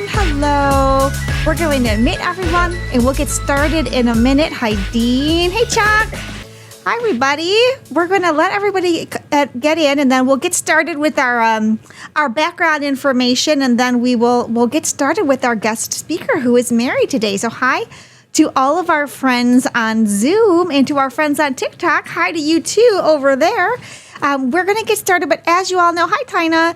everyone. Hello. We're going to admit everyone, and we'll get started in a minute. Hi, Dean. Hey, Chuck. Hi, everybody. We're going to let everybody get in, and then we'll get started with our background information, and then we'll get started with our guest speaker, who is Mary today. So, hi to all of our friends on Zoom and to our friends on TikTok. Hi to you too over there. We're going to get started, but as you all know, hi, Tina.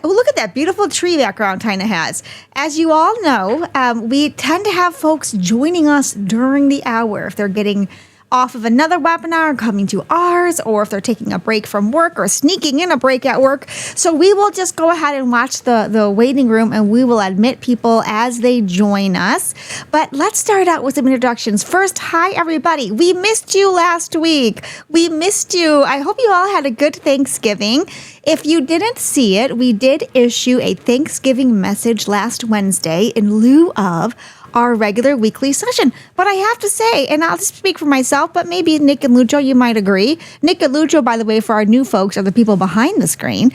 Look at that beautiful tree background Tina has. As you all know, we tend to have folks joining us during the hour if they're getting off of another webinar and coming to ours, or if they're taking a break from work or sneaking in a break at work. So we will just go ahead and watch the waiting room, and we will admit people as they join us. But let's start out with some introductions. First, hi, everybody. We missed you last week. We missed you. I hope you all had a good Thanksgiving. If you didn't see it, we did issue a Thanksgiving message last Wednesday in lieu of our regular weekly session. But I have to say, and I'll just speak for myself, but maybe Nick and Lucho, you might agree. Nick and Lucho, by the way, for our new folks, are the people behind the screen.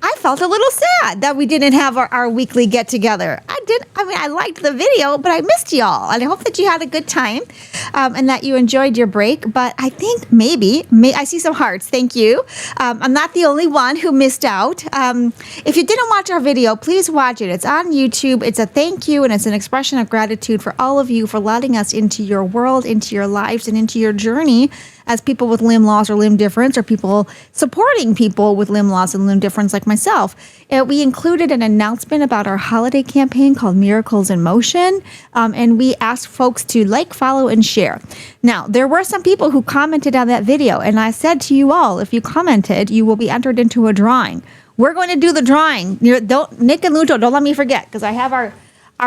I felt a little sad that we didn't have our weekly get-together. I liked the video, but I missed y'all. And I hope that you had a good time and that you enjoyed your break. But I think maybe I see some hearts. Thank you. I'm not the only one who missed out. If you didn't watch our video, please watch it. It's on YouTube. It's a thank you, and it's an expression of gratitude for all of you for letting us into your world, into your lives, and into your journey as people with limb loss or limb difference, or people supporting people with limb loss and limb difference like myself. We included an announcement about our holiday campaign called Miracles in Motion, and we asked folks to like, follow, and share. Now, there were some people who commented on that video, and I said to you all, if you commented, you will be entered into a drawing. We're going to do the drawing. Nick and Lucho, don't let me forget, because I have our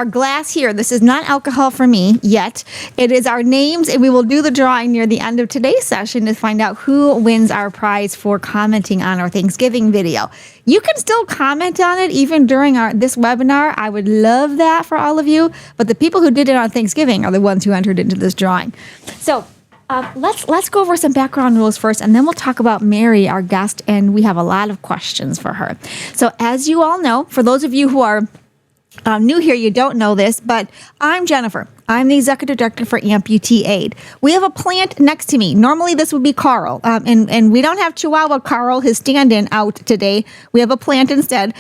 glass here. This is not alcohol for me yet. It is our names, and we will do the drawing near the end of today's session to find out who wins our prize for commenting on our Thanksgiving video. You can still comment on it even during this webinar. I would love that for all of you, but the people who did it on Thanksgiving are the ones who entered into this drawing. So let's go over some background rules first, and then we'll talk about Mary, our guest, and we have a lot of questions for her. So as you all know, for those of you who are new here, you don't know this, but I'm Jennifer. I'm the Executive Director for Amputee Aid. We have a plant next to me. Normally, this would be Carl, and we don't have Chihuahua Carl, his stand-in, out today. We have a plant instead.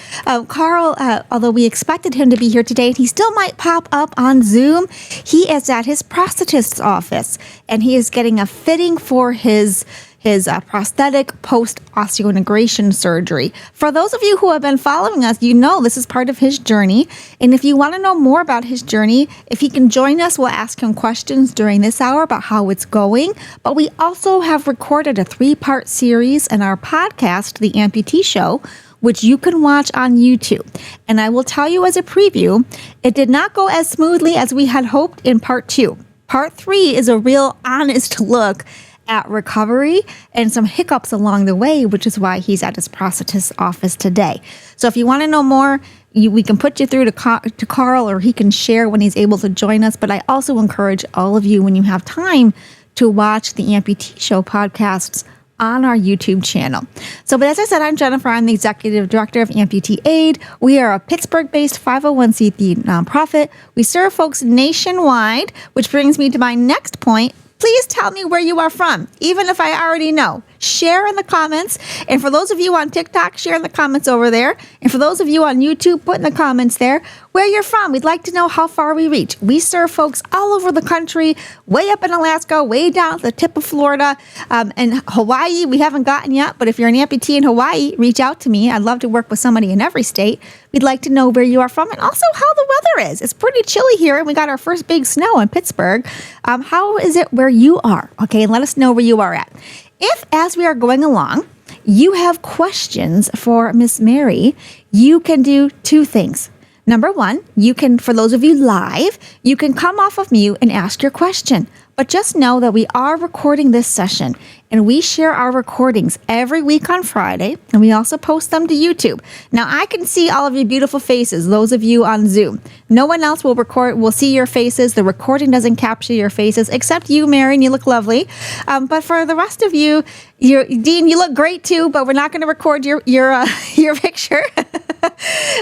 Carl, although we expected him to be here today, he still might pop up on Zoom. He is at his prosthetist's office, and he is getting a fitting for his prosthetic post-osseointegration surgery. For those of you who have been following us, you know this is part of his journey. And if you want to know more about his journey, if he can join us, we'll ask him questions during this hour about how it's going. But we also have recorded a 3-part series in our podcast, The Amputee Show, which you can watch on YouTube. And I will tell you as a preview, it did not go as smoothly as we had hoped in part 2. Part 3 is a real honest look at recovery and some hiccups along the way, which is why he's at his prosthetist's office today. So if you want to know more, we can put you through to Carl, or he can share when he's able to join us. But I also encourage all of you, when you have time, to watch the Amputee Show podcasts on our YouTube channel. So, but as I said, I'm Jennifer. I'm the Executive Director of Amputee Aid. We are a Pittsburgh-based 501c3 nonprofit. We serve folks nationwide, which brings me to my next point. Please tell me where you are from, even if I already know. Share in the comments. And for those of you on TikTok, share in the comments over there. And for those of you on YouTube, put in the comments there where you're from. We'd like to know how far we reach. We serve folks all over the country, way up in Alaska, way down at the tip of Florida, and Hawaii. We haven't gotten yet, but if you're an amputee in Hawaii, reach out to me. I'd love to work with somebody in every state. We'd like to know where you are from and also how the weather is. It's pretty chilly here, and we got our first big snow in Pittsburgh. How is it where you are? Okay, and let us know where you are at. If, as we are going along, you have questions for Miss Mary, you can do 2 things. Number 1, you can, for those of you live, you can come off of mute and ask your question. But just know that we are recording this session, and we share our recordings every week on Friday, and we also post them to YouTube. Now, I can see all of your beautiful faces, those of you on Zoom. No one else will see your faces. The recording doesn't capture your faces, except you, Mary, and you look lovely. But for the rest of you, Dean, you look great too, but we're not going to record your picture.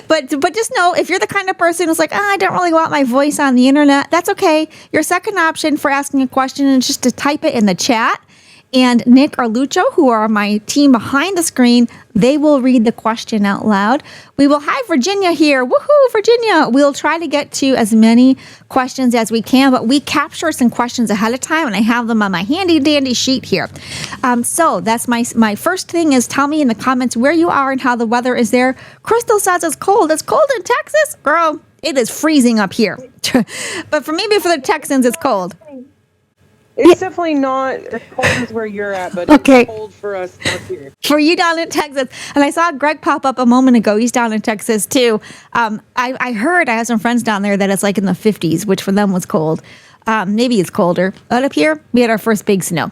But just know, if you're the kind of person who's like, I don't really want my voice on the internet, that's okay. Your second option for asking a question is just to type it in the chat. And Nick or Lucho, who are my team behind the screen, they will read the question out loud. We will have Virginia here. Woohoo, Virginia. We'll try to get to as many questions as we can, but we capture some questions ahead of time, and I have them on my handy dandy sheet here. So that's my first thing is tell me in the comments where you are and how the weather is there. Crystal says it's cold. It's cold in Texas? Girl, it is freezing up here. But maybe for the Texans, it's cold. It's definitely not as cold as where you're at, but okay. It's cold for us up here. For you down in Texas. And I saw Greg pop up a moment ago. He's down in Texas too. I heard, I have some friends down there that it's like in the 50s, which for them was cold. Maybe it's colder. But up here, we had our first big snow.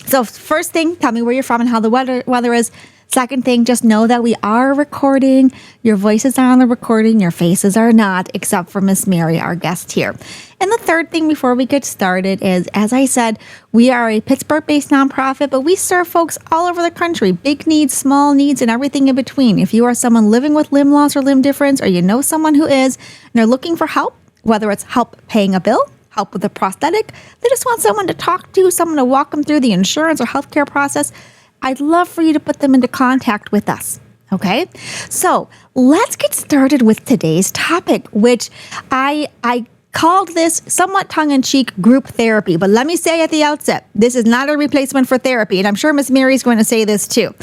So first thing, tell me where you're from and how the weather is. Second thing, just know that we are recording. Your voices are on the recording. Your faces are not, except for Miss Mary, our guest here. And the third thing before we get started is, as I said, we are a Pittsburgh-based nonprofit, but we serve folks all over the country, big needs, small needs, and everything in between. If you are someone living with limb loss or limb difference, or you know someone who is, and they're looking for help, whether it's help paying a bill, help with a prosthetic, they just want someone to talk to, someone to walk them through the insurance or healthcare process, I'd love for you to put them into contact with us. Okay, so let's get started with today's topic, which I called this somewhat tongue-in-cheek group therapy. But let me say at the outset, this is not a replacement for therapy, and I'm sure Miss Mary's going to say this too.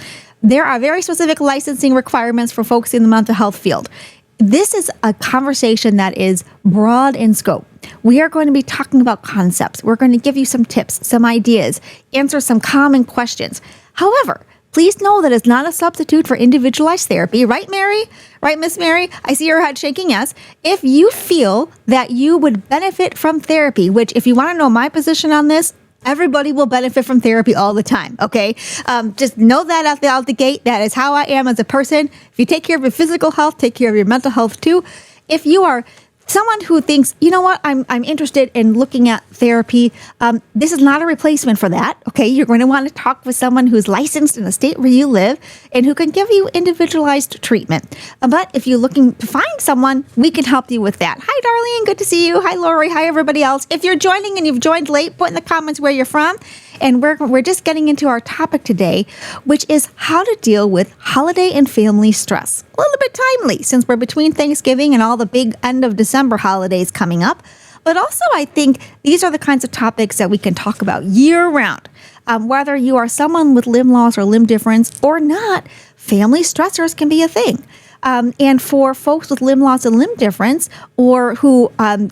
There are very specific licensing requirements for folks in the mental health field. This is a conversation that is broad in scope. We are going to be talking about concepts. We're going to give you some tips, some ideas, answer some common questions. However, please know that it's not a substitute for individualized therapy. Right, Mary? Right, Miss Mary? I see your head shaking yes. If you feel that you would benefit from therapy, which if you want to know my position on this, everybody will benefit from therapy all the time, okay? Just know that out the gate. That is how I am as a person. If you take care of your physical health, take care of your mental health too. If you are someone who thinks, you know what, I'm interested in looking at therapy, this is not a replacement for that, okay? You're going to want to talk with someone who's licensed in the state where you live and who can give you individualized treatment. But if you're looking to find someone, we can help you with that. Hi, Darlene. Good to see you. Hi, Lori. Hi, everybody else. If you're joining and you've joined late, put in the comments where you're from. And we're just getting into our topic today, which is how to deal with holiday and family stress. A little bit timely since we're between Thanksgiving and all the big end of December holidays coming up. But also, I think these are the kinds of topics that we can talk about year round. Whether you are someone with limb loss or limb difference or not, family stressors can be a thing. And for folks with limb loss and limb difference, or who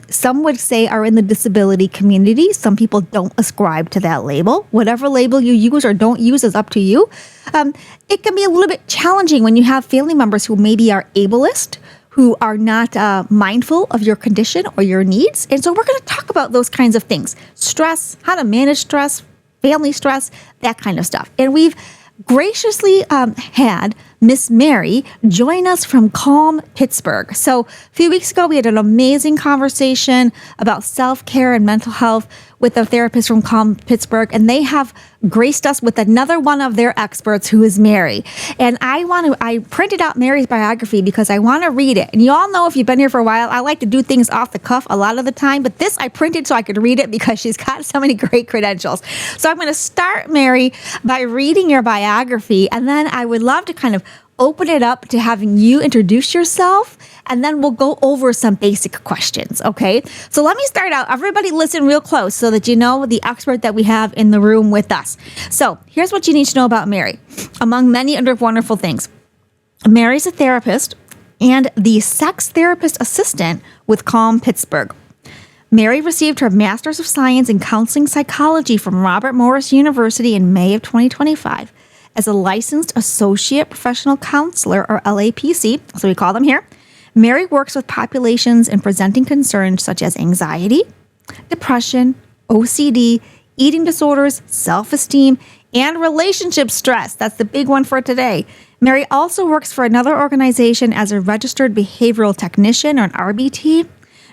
some would say are in the disability community, some people don't ascribe to that label. Whatever label you use or don't use is up to you. It can be a little bit challenging when you have family members who maybe are ableist, who are not mindful of your condition or your needs. And so we're going to talk about those kinds of things. Stress, how to manage stress, family stress, that kind of stuff. And we've graciously had Miss Mary join us from Calm Pittsburgh. So a few weeks ago, we had an amazing conversation about self-care and mental health with a therapist from Calm Pittsburgh, and they have graced us with another one of their experts, who is Mary. And I printed out Mary's biography because I want to read it. And you all know, if you've been here for a while, I like to do things off the cuff a lot of the time, but this I printed so I could read it because she's got so many great credentials. So I'm going to start, Mary, by reading your biography, and then I would love to kind of open it up to having you introduce yourself, and then we'll go over some basic questions, okay? So let me start out. Everybody listen real close so that you know the expert that we have in the room with us. So here's what you need to know about Mary, among many other wonderful things. Mary's a therapist and the sex therapist assistant with Calm Pittsburgh. Mary received her Master's of Science in Counseling Psychology from Robert Morris University in May of 2025. As a licensed associate professional counselor, or LAPC, so we call them here, Mary works with populations in presenting concerns such as anxiety, depression, OCD, eating disorders, self-esteem, and relationship stress. That's the big one for today. Mary also works for another organization as a registered behavioral technician, or an RBT,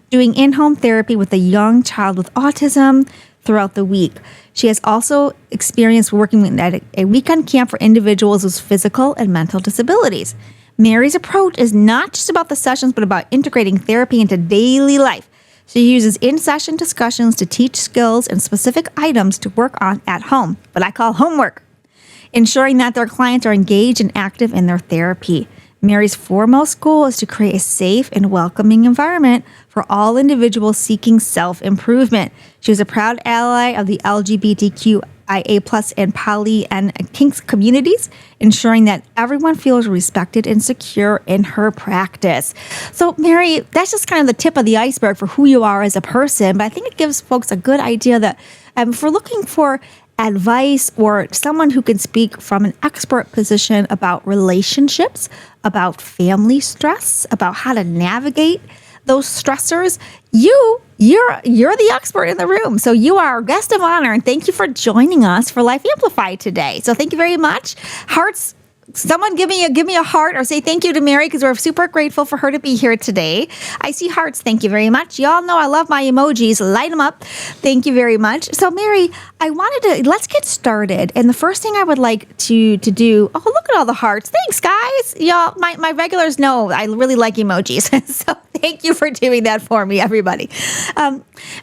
doing in-home therapy with a young child with autism throughout the week. She has also experienced working at a weekend camp for individuals with physical and mental disabilities. Mary's approach is not just about the sessions, but about integrating therapy into daily life. She uses in-session discussions to teach skills and specific items to work on at home, what I call homework, ensuring that their clients are engaged and active in their therapy. Mary's foremost goal is to create a safe and welcoming environment for all individuals seeking self-improvement. She is a proud ally of the LGBTQIA+ and poly and kinks communities, ensuring that everyone feels respected and secure in her practice. So, Mary, that's just kind of the tip of the iceberg for who you are as a person, but I think it gives folks a good idea that if we're looking for advice or someone who can speak from an expert position about relationships, about family stress, about how to navigate those stressors, you're the expert in the room. So you are our guest of honor, and thank you for joining us for Life Amplified today. So thank you very much. Hearts. Someone give me a heart or say thank you to Mary, because we're super grateful for her to be here today. I see hearts. Thank you very much. Y'all know I love my emojis. Light them up. Thank you very much. So Mary, let's get started. And the first thing I would like to do, oh, look at all the hearts. Thanks, guys. Y'all, my regulars know I really like emojis. So thank you for doing that for me, everybody.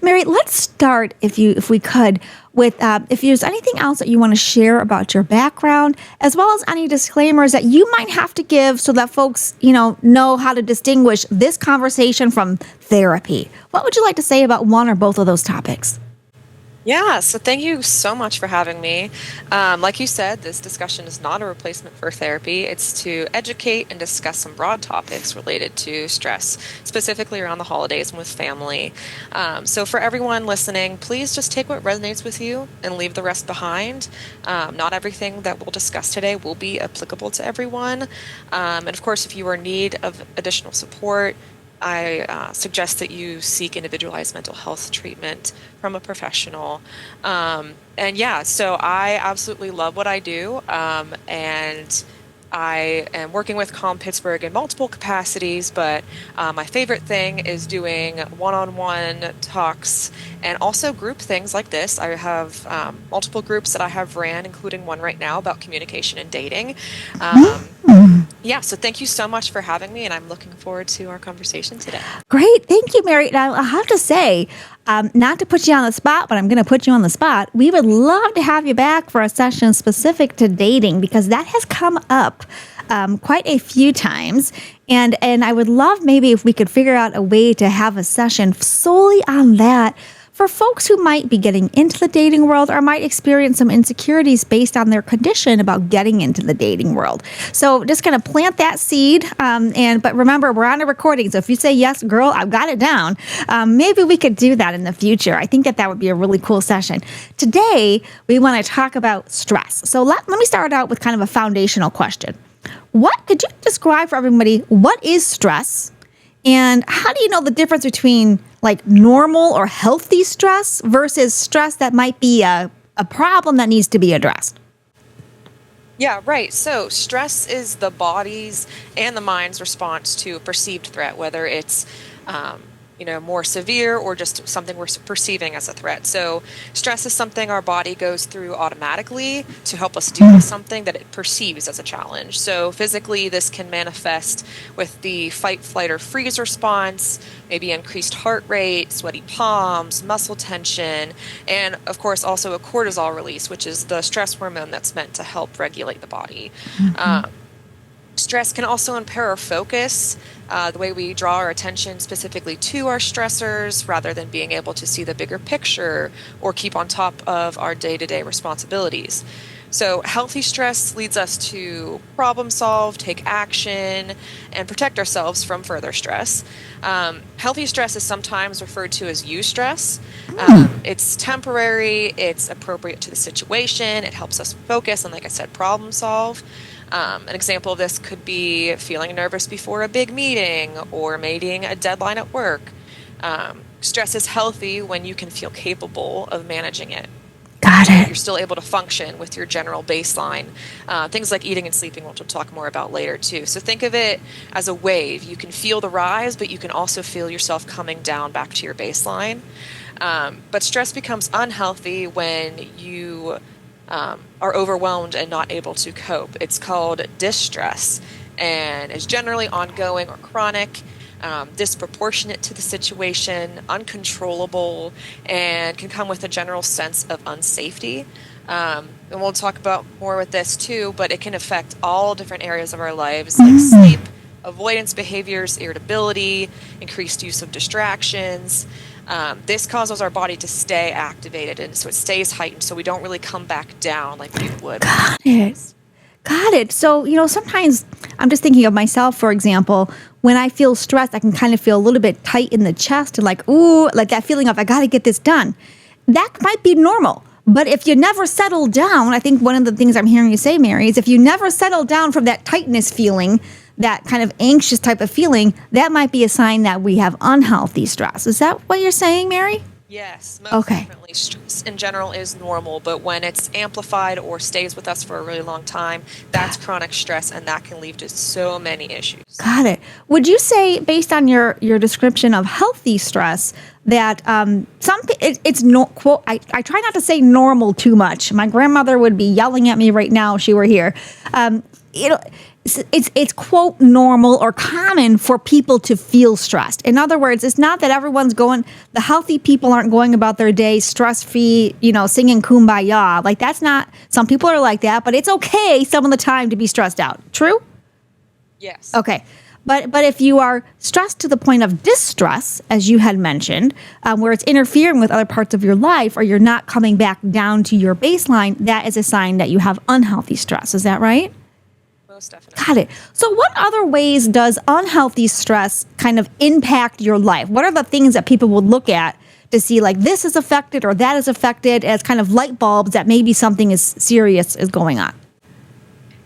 Mary, let's start, if we could, with if there's anything else that you want to share about your background, as well as any disclaimers that you might have to give so that folks, know how to distinguish this conversation from therapy. What would you like to say about one or both of those topics? Yeah, so thank you so much for having me. Like you said, this discussion is not a replacement for therapy. It's to educate and discuss some broad topics related to stress, specifically around the holidays and with family. So for everyone listening, please just take what resonates with you and leave the rest behind. Not everything that we'll discuss today will be applicable to everyone. And of course, if you are in need of additional support, I suggest that you seek individualized mental health treatment from a professional. So I absolutely love what I do, and I am working with Calm Pittsburgh in multiple capacities, but my favorite thing is doing one-on-one talks and also group things like this. I have multiple groups that I have ran, including one right now about communication and dating. So thank you so much for having me, and I'm looking forward to our conversation today. Great. Thank you, Mary. Now, I have to say, not to put you on the spot, but I'm going to put you on the spot. We would love to have you back for a session specific to dating, because that has come up quite a few times. And I would love maybe if we could figure out a way to have a session solely on that for folks who might be getting into the dating world or might experience some insecurities based on their condition about getting into the dating world. So just going to plant that seed. But remember, we're on a recording. So if you say, yes, girl, I've got it down, maybe we could do that in the future. I think that would be a really cool session. Today, we want to talk about stress. So let me start out with kind of a foundational question. Could you describe for everybody, what is stress? And how do you know the difference between like normal or healthy stress versus stress that might be a problem that needs to be addressed? Yeah, right. So stress is the body's and the mind's response to a perceived threat, whether it's more severe or just something we're perceiving as a threat. So stress is something our body goes through automatically to help us deal with something that it perceives as a challenge. So physically, this can manifest with the fight, flight, or freeze response, maybe increased heart rate, sweaty palms, muscle tension, and of course also a cortisol release, which is the stress hormone that's meant to help regulate the body. Stress can also impair our focus, the way we draw our attention specifically to our stressors rather than being able to see the bigger picture or keep on top of our day-to-day responsibilities. So healthy stress leads us to problem solve, take action, and protect ourselves from further stress. Healthy stress is sometimes referred to as eustress. It's temporary, it's appropriate to the situation, it helps us focus and, like I said, problem solve. An example of this could be feeling nervous before a big meeting or meeting a deadline at work. Stress is healthy when you can feel capable of managing it. Got it. You're still able to function with your general baseline. Things like eating and sleeping, which we'll talk more about later too. So think of it as a wave. You can feel the rise, but you can also feel yourself coming down back to your baseline. But stress becomes unhealthy when you are overwhelmed and not able to cope. It's called distress, and is generally ongoing or chronic, disproportionate to the situation, uncontrollable, and can come with a general sense of unsafety. And we'll talk about more with this too, but it can affect all different areas of our lives, like sleep, avoidance behaviors, irritability, increased use of distractions. This causes our body to stay activated, and so it stays heightened, so we don't really come back down like we would. Got it. Got it. So, sometimes I'm just thinking of myself, for example, when I feel stressed, I can kind of feel a little bit tight in the chest and like, ooh, like that feeling of I got to get this done. That might be normal. But if you never settle down, I think one of the things I'm hearing you say, Mary, is if you never settle down from that tightness feeling, that kind of anxious type of feeling, that might be a sign that we have unhealthy stress. Is that what you're saying, Mary? Yes, most definitely. Stress in general is normal, but when it's amplified or stays with us for a really long time, that's chronic stress, and that can lead to so many issues. Got it. Would you say, based on your description of healthy stress, that it's no quote? I try not to say normal too much. My grandmother would be yelling at me right now if she were here. It's quote normal or common for people to feel stressed. In other words, it's not that the healthy people aren't going about their day stress-free, singing kumbaya. Like that's not, some people are like that, but it's okay some of the time to be stressed out. True? Yes. Okay. But if you are stressed to the point of distress, as you had mentioned, where it's interfering with other parts of your life or you're not coming back down to your baseline, that is a sign that you have unhealthy stress. Is that right? Most definitely. Got it. So what other ways does unhealthy stress kind of impact your life? What are the things that people would look at to see like this is affected or that is affected as kind of light bulbs that maybe something is serious is going on?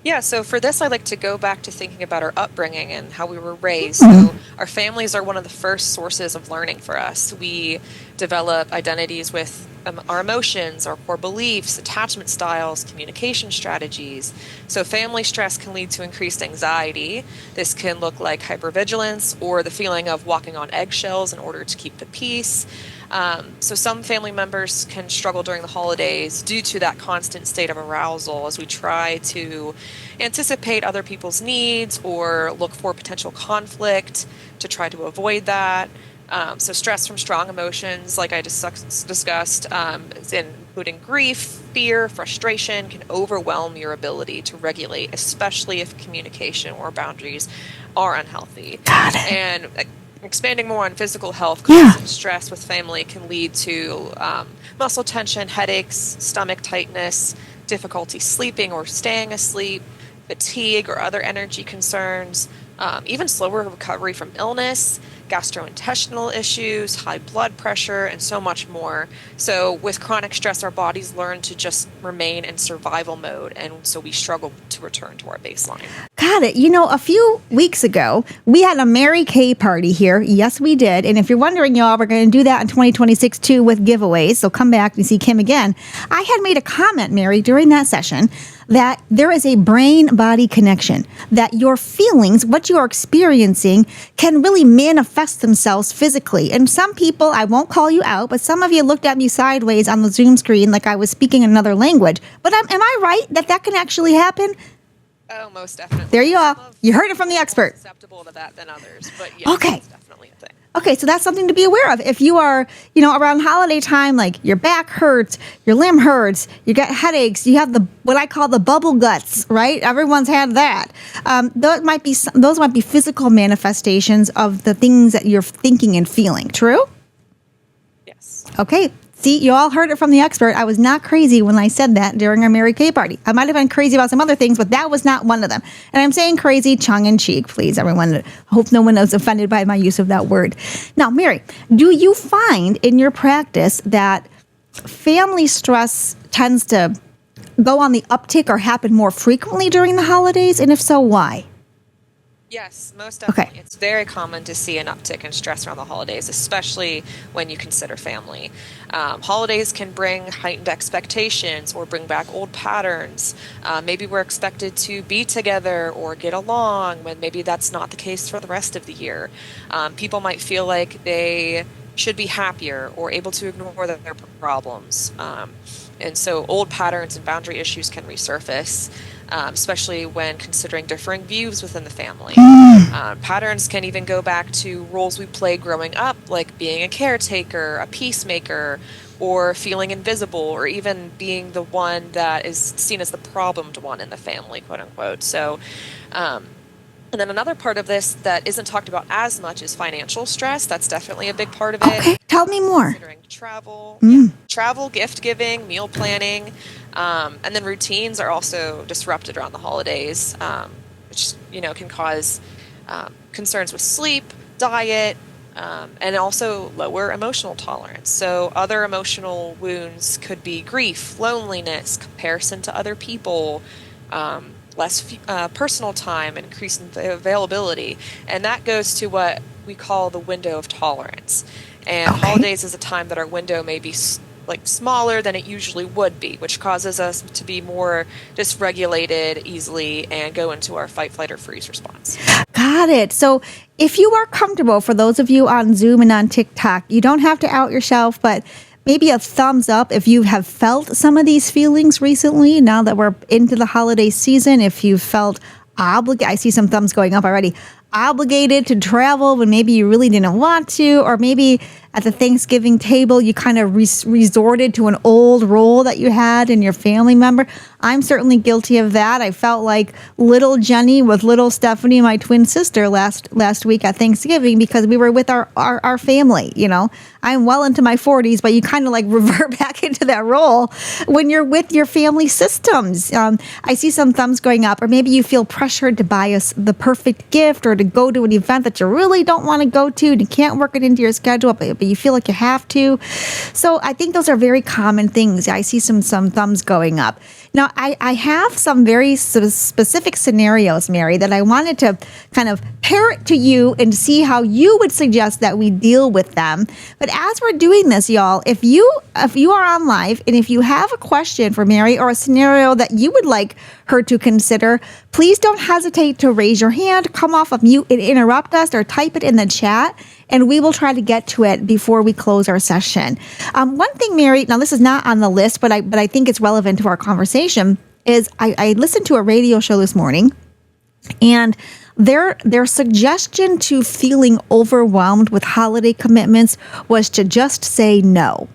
Yeah, so for this, I like to go back to thinking about our upbringing and how we were raised. So our families are one of the first sources of learning for us. We develop identities with our emotions, our core beliefs, attachment styles, communication strategies. So family stress can lead to increased anxiety. This can look like hypervigilance or the feeling of walking on eggshells in order to keep the peace. So some family members can struggle during the holidays due to that constant state of arousal as we try to anticipate other people's needs or look for potential conflict to try to avoid that. So stress from strong emotions, like I discussed, including grief, fear, frustration, can overwhelm your ability to regulate, especially if communication or boundaries are unhealthy. Got it. And expanding more on physical health, constant stress with family can lead to muscle tension, headaches, stomach tightness, difficulty sleeping or staying asleep, fatigue or other energy concerns, even slower recovery from illness, gastrointestinal issues, high blood pressure, and so much more. So with chronic stress, our bodies learn to just remain in survival mode, and so we struggle to return to our baseline. Got it. A few weeks ago, we had a Mary Kay party here. Yes, we did. And if you're wondering, y'all, we're going to do that in 2026 too with giveaways. So come back and see Kim again. I had made a comment, Mary, during that session that there is a brain-body connection, that your feelings, what you are experiencing, can really manifest themselves physically. And some people, I won't call you out, but some of you looked at me sideways on the Zoom screen like I was speaking another language. But am I right that can actually happen? Oh, most definitely. There you are. You heard it from the expert. More susceptible to that than others, but yes, Okay. it's definitely a thing. Okay, so that's something to be aware of. If you are, around holiday time, like your back hurts, your limb hurts, you got headaches, you have what I call the bubble guts, right? Everyone's had that. Those might be physical manifestations of the things that you're thinking and feeling. True? Yes. Okay. See, you all heard it from the expert. I was not crazy when I said that during our Mary Kay party. I might have been crazy about some other things, but that was not one of them. And I'm saying crazy tongue-in-cheek, please, everyone. I hope no one is offended by my use of that word. Now, Mary, do you find in your practice that family stress tends to go on the uptick or happen more frequently during the holidays? And if so, why? Yes, most Okay. definitely. It's very common to see an uptick in stress around the holidays, especially when you consider family. Holidays can bring heightened expectations or bring back old patterns. Maybe we're expected to be together or get along when maybe that's not the case for the rest of the year. People might feel like they should be happier or able to ignore their problems. And so old patterns and boundary issues can resurface, especially when considering differing views within the family. Patterns can even go back to roles we played growing up, like being a caretaker, a peacemaker, or feeling invisible, or even being the one that is seen as the problemed one in the family, quote unquote. So, and then another part of this that isn't talked about as much is financial stress. That's definitely a big part of it. Okay, tell me more. Considering travel, Mm. travel, gift giving, meal planning, and then routines are also disrupted around the holidays, which can cause concerns with sleep, diet, and also lower emotional tolerance. So other emotional wounds could be grief, loneliness, comparison to other people. Less personal time and increased availability. And that goes to what we call the window of tolerance. And Okay. holidays is a time that our window may be smaller than it usually would be, which causes us to be more dysregulated easily and go into our fight, flight, or freeze response. Got it. So if you are comfortable, for those of you on Zoom and on TikTok, you don't have to out yourself, but maybe a thumbs up if you have felt some of these feelings recently, now that we're into the holiday season. If you felt obligated, I see some thumbs going up already, obligated to travel when maybe you really didn't want to, or maybe at the Thanksgiving table, you kind of resorted to an old role that you had in your family member. I'm certainly guilty of that. I felt like little Jenny with little Stephanie, my twin sister, last week at Thanksgiving, because we were with our family. I'm well into my 40s, but you kind of like revert back into that role when you're with your family systems. I see some thumbs going up, or maybe you feel pressured to buy the perfect gift or to go to an event that you really don't want to go to and you can't work it into your schedule, but you feel like you have to. So I think those are very common things. I see some thumbs going up. Now, I have some very sort of specific scenarios, Mary, that I wanted to kind of parrot to you and see how you would suggest that we deal with them. But as we're doing this, y'all, if you are on live and if you have a question for Mary or a scenario that you would like her to consider, please don't hesitate to raise your hand, come off of mute and interrupt us, or type it in the chat, and we will try to get to it before we close our session. One thing, Mary, now this is not on the list, but I think it's relevant to our conversation, is I listened to a radio show this morning, and their suggestion to feeling overwhelmed with holiday commitments was to just say no.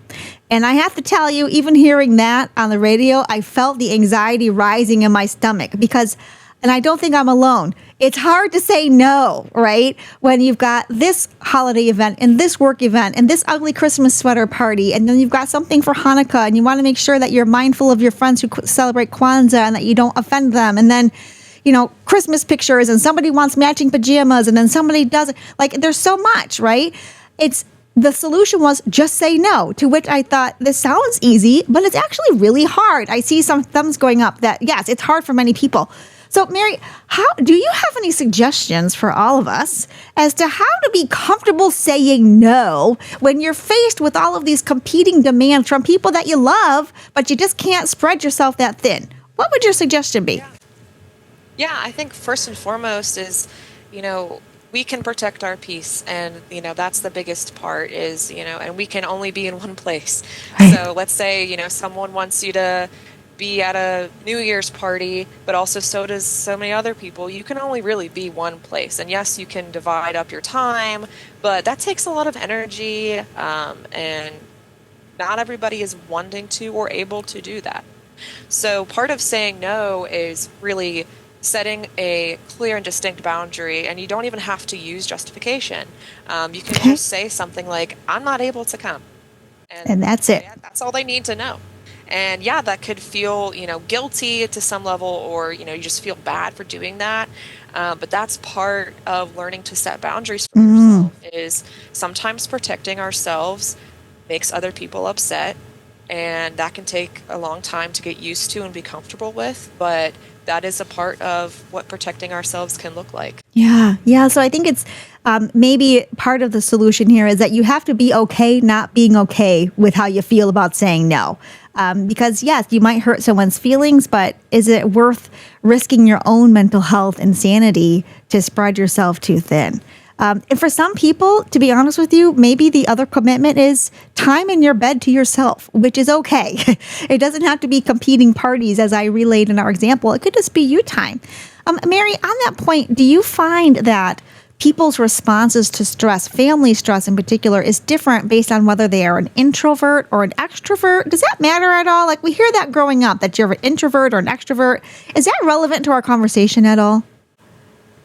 And I have to tell you, even hearing that on the radio, I felt the anxiety rising in my stomach because, and I don't think I'm alone, it's hard to say no, right? When you've got this holiday event and this work event and this ugly Christmas sweater party, and then you've got something for Hanukkah, and you want to make sure that you're mindful of your friends who celebrate Kwanzaa and that you don't offend them. And then, Christmas pictures, and somebody wants matching pajamas, and then somebody doesn't. Like, there's so much, right? The solution was just say no, to which I thought, this sounds easy, but it's actually really hard. I see some thumbs going up that, yes, it's hard for many people. So, Mary, do you have any suggestions for all of us as to how to be comfortable saying no when you're faced with all of these competing demands from people that you love, but you just can't spread yourself that thin? What would your suggestion be? Yeah, I think first and foremost is, we can protect our peace, and that's the biggest part is, and we can only be in one place. Right. So let's say someone wants you to be at a New Year's party, but also so does so many other people. You can only really be one place, and yes, you can divide up your time, but that takes a lot of energy, and not everybody is wanting to or able to do that. So part of saying no is really setting a clear and distinct boundary, and you don't even have to use justification. You can just say something like, I'm not able to come. And that's it. That's all they need to know. And yeah, that could feel, guilty to some level, or, you just feel bad for doing that. But that's part of learning to set boundaries for yourself, is sometimes protecting ourselves makes other people upset. And that can take a long time to get used to and be comfortable with. But that is a part of what protecting ourselves can look like. Yeah. Yeah. So I think it's maybe part of the solution here is that you have to be okay not being okay with how you feel about saying no. Because yes, you might hurt someone's feelings, but is it worth risking your own mental health and sanity to spread yourself too thin? And for some people, to be honest with you, maybe the other commitment is time in your bed to yourself, which is okay. It doesn't have to be competing parties, as I relayed in our example. It could just be you time. Mary, on that point, do you find that people's responses to stress, family stress in particular, is different based on whether they are an introvert or an extrovert? Does that matter at all? Like, we hear that growing up, that you're an introvert or an extrovert. Is that relevant to our conversation at all?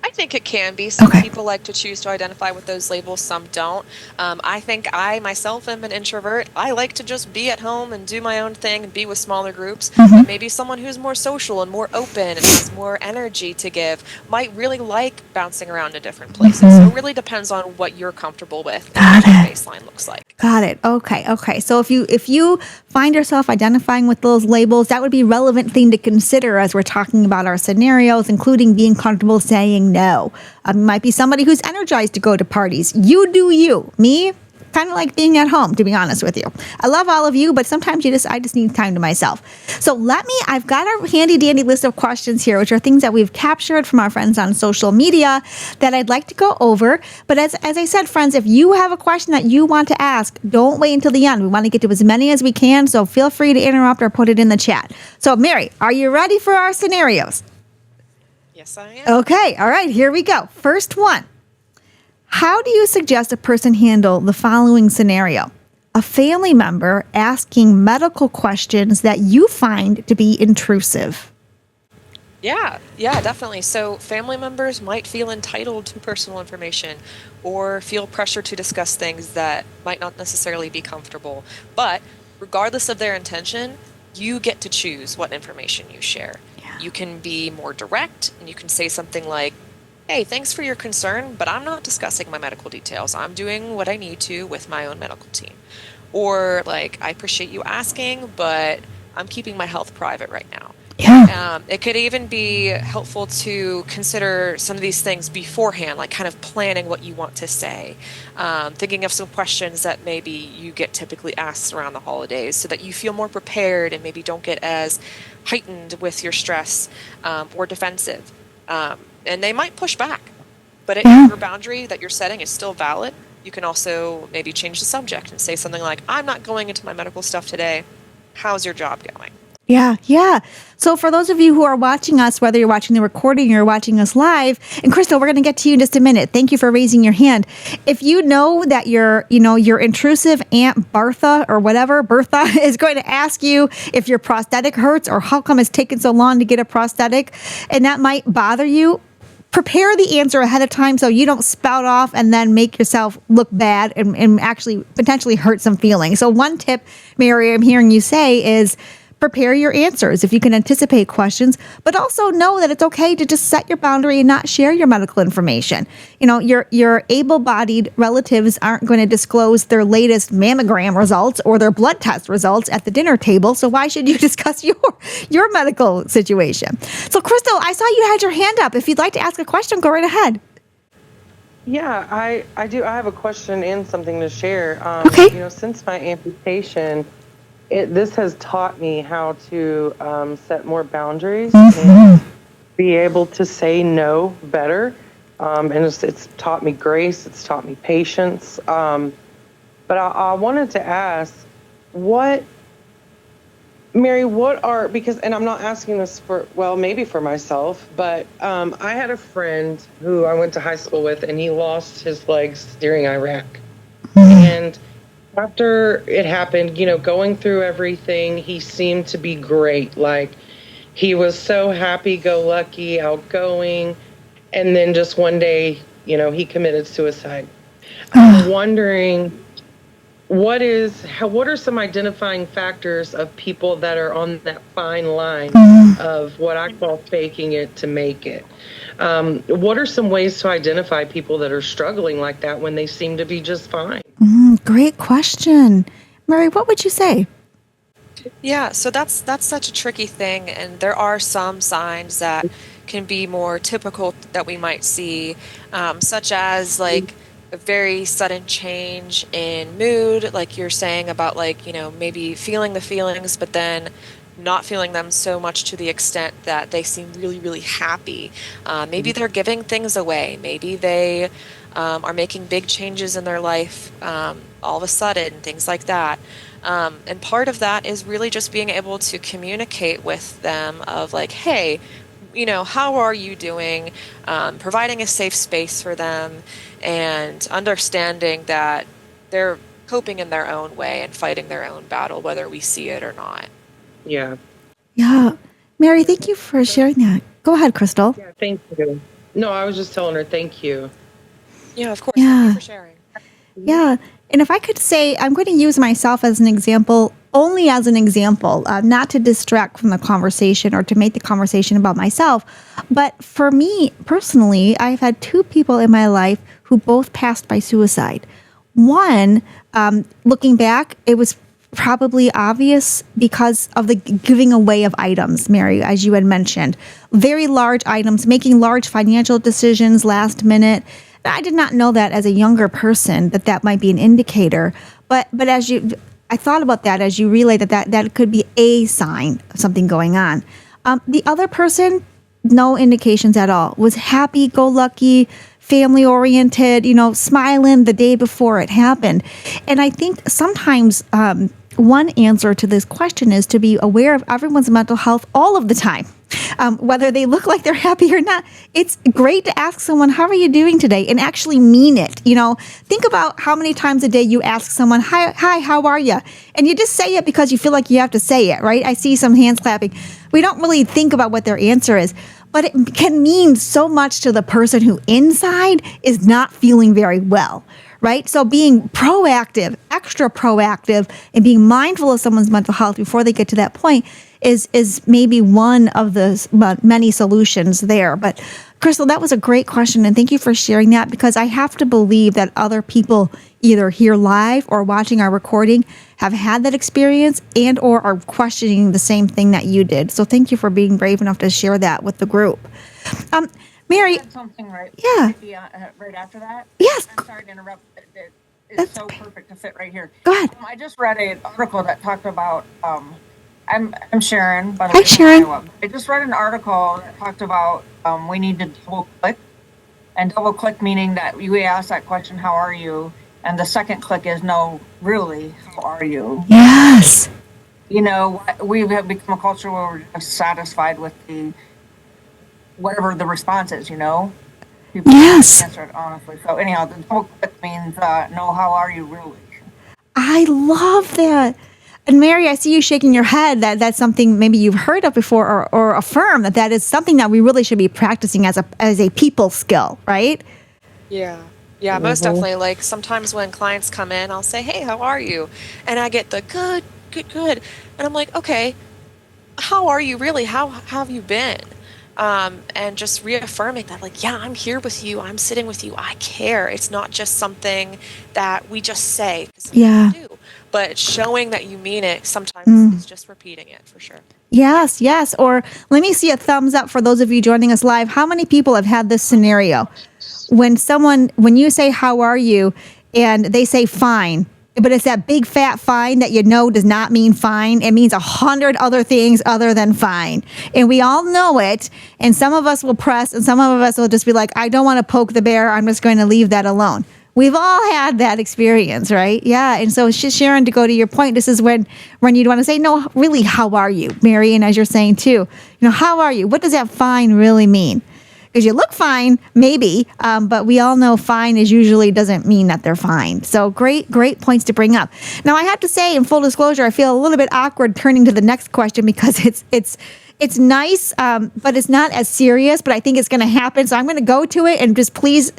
I think it can be. Some people like to choose to identify with those labels, some don't. I think I myself am an introvert. I like to just be at home and do my own thing and be with smaller groups. But maybe someone who's more social and more open and has more energy to give might really like bouncing around to different places. So it really depends on what you're comfortable with and what your baseline looks like. Got it. Okay. So if you find yourself identifying with those labels, that would be a relevant thing to consider as we're talking about our scenarios, including being comfortable saying no. Might be somebody who's energized to go to parties. You do you. Me, kind of like being at home, to be honest with you. I love all of you, but sometimes I just need time to myself. So I've got a handy dandy list of questions here, which are things that we've captured from our friends on social media that I'd like to go over. But as I said, friends, if you have a question that you want to ask, don't wait until the end. We want to get to as many as we can, so feel free to interrupt or put it in the chat. So Mary, are you ready for our scenarios? Yes, I am. Okay. All right. Here we go. First one. How do you suggest a person handle the following scenario? A family member asking medical questions that you find to be intrusive. Yeah, definitely. So family members might feel entitled to personal information or feel pressure to discuss things that might not necessarily be comfortable. But regardless of their intention, you get to choose what information you share. You can be more direct and you can say something like, hey, thanks for your concern, but I'm not discussing my medical details. I'm doing what I need to with my own medical team. Or like, I appreciate you asking, but I'm keeping my health private right now. Yeah. It could even be helpful to consider some of these things beforehand, like kind of planning what you want to say, thinking of some questions that maybe you get typically asked around the holidays so that you feel more prepared and maybe don't get as heightened with your stress or defensive. And they might push back, but if your boundary that you're setting is still valid, you can also maybe change the subject and say something like, I'm not going into my medical stuff today. How's your job going? Yeah. So for those of you who are watching us, whether you're watching the recording or watching us live, and Crystal, we're going to get to you in just a minute. Thank you for raising your hand. If you know that your intrusive Aunt Bertha or whatever, Bertha is going to ask you if your prosthetic hurts or how come it's taken so long to get a prosthetic, and that might bother you, prepare the answer ahead of time so you don't spout off and then make yourself look bad and actually potentially hurt some feelings. So one tip, Mary, I'm hearing you say is prepare your answers if you can anticipate questions, but also know that it's okay to just set your boundary and not share your medical information. Your able-bodied relatives aren't going to disclose their latest mammogram results or their blood test results at the dinner table, so why should you discuss your medical situation? So, Crystal, I saw you had your hand up. If you'd like to ask a question, go right ahead. Yeah, I do. I have a question and something to share. Okay. Since my amputation, this has taught me how to set more boundaries and be able to say no better. And it's taught me grace. It's taught me patience. But I wanted to ask, Mary, and I'm not asking this maybe for myself, but I had a friend who I went to high school with, and he lost his legs during Iraq. And after it happened, going through everything, he seemed to be great. Like, he was so happy-go-lucky, outgoing, and then just one day, he committed suicide. I'm wondering, what are some identifying factors of people that are on that fine line of what I call faking it to make it? What are some ways to identify people that are struggling like that when they seem to be just fine? Great question. Mary, what would you say? Yeah, so that's such a tricky thing, and there are some signs that can be more typical that we might see, such as like a very sudden change in mood, like you're saying about like, maybe feeling the feelings, but then not feeling them so much to the extent that they seem really, really happy. Maybe they're giving things away. Maybe they are making big changes in their life all of a sudden, things like that. And part of that is really just being able to communicate with them of like, hey, how are you doing? Providing a safe space for them and understanding that they're coping in their own way and fighting their own battle, whether we see it or not. Yeah. Yeah. Mary, thank you for sharing that. Go ahead, Crystal. Yeah, thank you. No, I was just telling her thank you. Yeah, of course. Thank you for sharing. Yeah. And if I could say, I'm going to use myself as an example, only as an example, not to distract from the conversation or to make the conversation about myself. But for me personally, I've had two people in my life who both passed by suicide. One, looking back, it was probably obvious because of the giving away of items, Mary, as you had mentioned. Very large items, making large financial decisions last minute. I did not know that as a younger person that might be an indicator. But as I thought about that as you relayed that could be a sign of something going on. The other person, no indications at all. Was happy-go-lucky, family-oriented, smiling the day before it happened. And I think sometimes one answer to this question is to be aware of everyone's mental health all of the time. Whether they look like they're happy or not, it's great to ask someone, how are you doing today? And actually mean it. Think about how many times a day you ask someone, hi, how are you? And you just say it because you feel like you have to say it, right? I see some hands clapping. We don't really think about what their answer is, but it can mean so much to the person who inside is not feeling very well. Right? So being proactive, extra proactive, and being mindful of someone's mental health before they get to that point is maybe one of the many solutions there. But Crystal, that was a great question, and thank you for sharing that, because I have to believe that other people either here live or watching our recording have had that experience and or are questioning the same thing that you did. So thank you for being brave enough to share that with the group. Mary, something right. Yeah. Maybe, right after that. Yes. I'm sorry to interrupt. It's That's so okay. perfect to fit right here. Go ahead. I just read an article that talked about. I'm Sharon. By the Hi, way, from Sharon. Iowa. I just read an article that talked about we need to double click, and double click meaning that you ask that question, "How are you?" and the second click is, "No, really, how are you?" Yes. We have become a culture where we're just satisfied with whatever the response is, People Yes. answer it honestly. So anyhow, the double click means, no, how are you really? I love that. And Mary, I see you shaking your head that's something maybe you've heard of before or affirm that is something that we really should be practicing as a people skill, right? Yeah. Yeah, most definitely. Like sometimes when clients come in, I'll say, hey, how are you? And I get the good. And I'm like, okay, how are you really? How have you been? And just reaffirming that, like, yeah, I'm here with you. I'm sitting with you. I care. It's not just something that we just say. 'Cause Yeah. we do, but showing that you mean it sometimes is just repeating it for sure. Yes. Or let me see a thumbs up for those of you joining us live. How many people have had this scenario? When you say, how are you? And they say, fine. But it's that big fat fine that does not mean fine. It means 100 other things other than fine. And we all know it. And some of us will press and some of us will just be like, I don't want to poke the bear. I'm just going to leave that alone. We've all had that experience, right? Yeah. And so Sharon, to go to your point, this is when you'd want to say, no, really, how are you, Mary? And as you're saying too, how are you? What does that fine really mean? Because you look fine, maybe, but we all know fine usually doesn't mean that they're fine. So great points to bring up. Now, I have to say, in full disclosure, I feel a little bit awkward turning to the next question because it's nice, but it's not as serious. But I think it's going to happen, so I'm going to go to it and just please.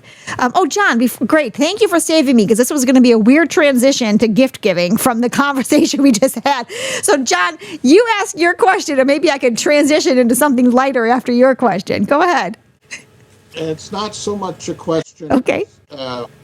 John, great, thank you for saving me because this was going to be a weird transition to gift giving from the conversation we just had. So, John, you ask your question, and maybe I could transition into something lighter after your question. Go ahead. It's not so much a question. Okay.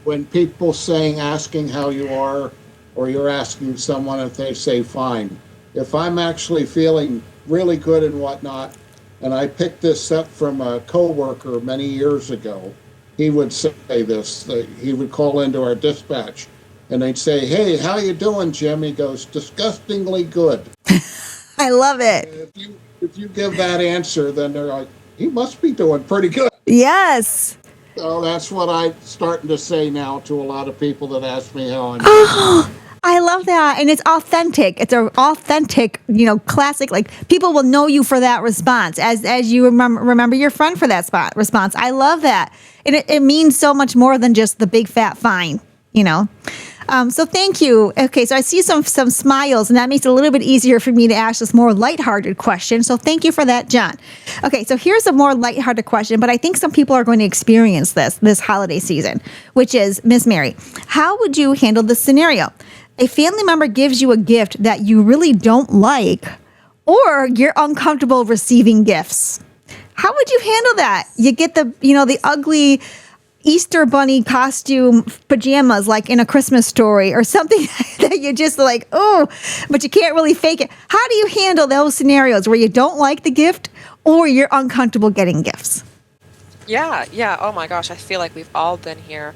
When people asking how you are, or you're asking someone if they say fine, if I'm actually feeling really good and whatnot, and I picked this up from a coworker many years ago, he would say this. He would call into our dispatch, and they'd say, "Hey, how you doing, Jim?" He goes, "Disgustingly good." I love it. If you give that answer, then they're like, "He must be doing pretty good." Yes. So that's what I'm starting to say now to a lot of people that ask me how I'm doing. I love that. And it's authentic. It's an authentic, classic. Like, people will know you for that response as you remember your friend for that response. I love that. And it means so much more than just the big fat fine, So thank you. Okay, so I see some smiles, and that makes it a little bit easier for me to ask this more lighthearted question. So thank you for that, John. Okay, so here's a more lighthearted question, but I think some people are going to experience this holiday season, which is, Miss Mary, how would you handle this scenario? A family member gives you a gift that you really don't like, or you're uncomfortable receiving gifts. How would you handle that? You get the ugly Easter bunny costume pajamas like in A Christmas Story or something that you're just like, oh, but you can't really fake it. How do you handle those scenarios where you don't like the gift or you're uncomfortable getting gifts? Yeah. Oh my gosh, I feel like we've all been here.